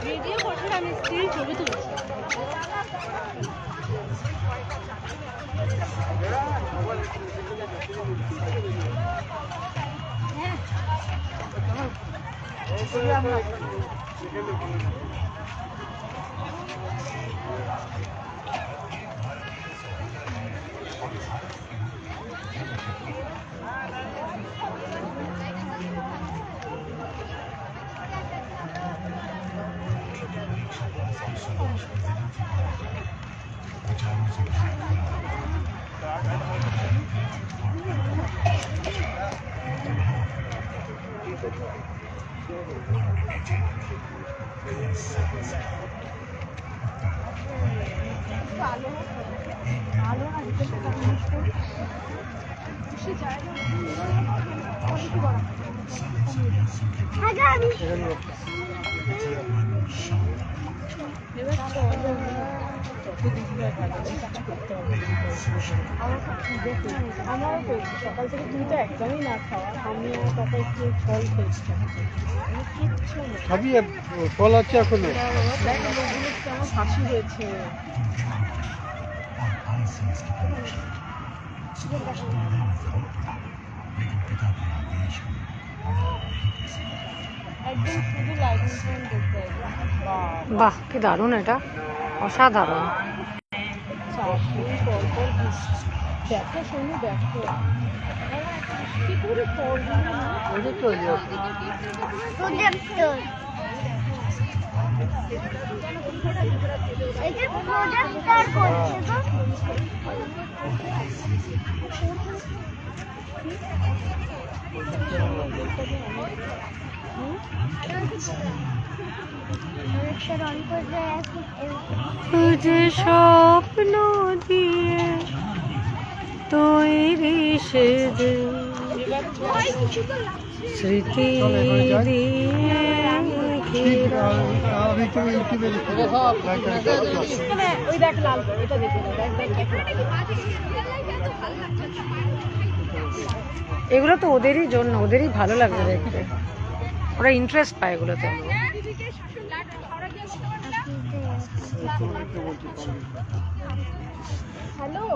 Video করছি আমি still ছবি তুলছি। আমারও করছি সকাল থেকে তুমি তো একদমই না খাওয়া, আমি আর পাপা একটু ফল খেয়েছি, কিচ্ছু না। খাবি ফল আছে এখনো? আমার ফাঁসি হয়েছে। একদম শুধু লাইটিং দেখতে বাহ কি দারুণ, এটা অসাধারণ। দেখো শোনো, দেখো কি করে তুঝে স্বপ্ন দিয়ে তৈরি সেজে স্মৃতি দিয়ে ঘেরা। ওই দেখ লাল, এটা দেখে এগুলো তো ওদেরই জন্য, ওদেরই ভালো লাগবে দেখতে, ওরা ইন্টারেস্ট পায় এগুলোতে। হ্যালো,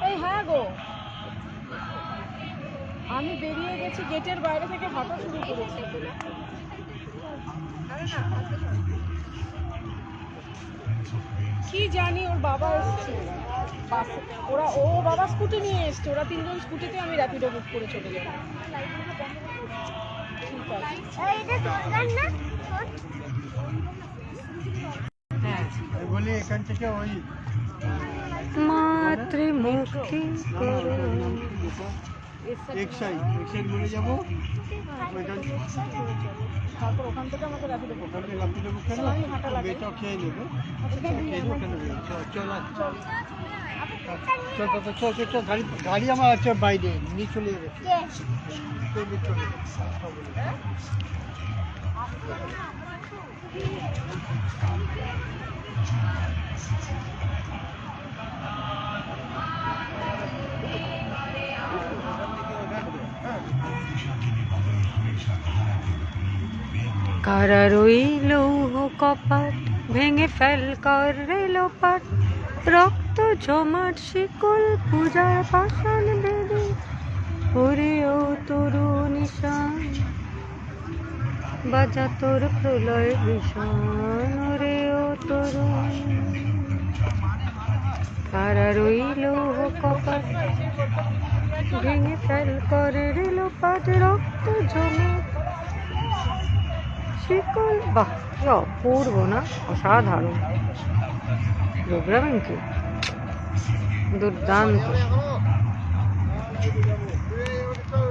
এই হ্যাঁ গো, আমি বেরিয়ে গেছি, গেটের বাইরে থেকে হাঁটা শুরু করেছি। কি জানি ওর বাবা এসছে, ও বাবা স্কুটি নিয়ে এসছে, ওরা তিনজন স্কুটিতে, আমি র্যাপিডো বুক করে চলে যাব। হ্যাঁ বলি এখান থেকে ওই মাতৃমুক্তি এক্সাইড বলে যাবো, তারপর ওখান থেকে আমাকে র্যাপিডো বুক ওখানে রাপিডো বুক করে এটা খেয়ে নেবো। চল চল চল, গাড়ি আমার আছে বাইরে, নিয়ে চলে যাবে। কারা রইল কপাট ভেঙে ফেল কর রেলোপাট, রক্ত জমাট শিকল পূজার পাষাণ বেদে, ওরে ও তরু নিশান বাজা তোর প্রলয় ভীষণ, ওরে ও তরুণ। কারা রইল কপাট ভেঙে ফেল কর রেলোপাট, রক্ত জমাট শিকল। বাহ কি অপূর্ব না, অসাধারণ প্রোগ্রামিং, কি দুর্দান্ত।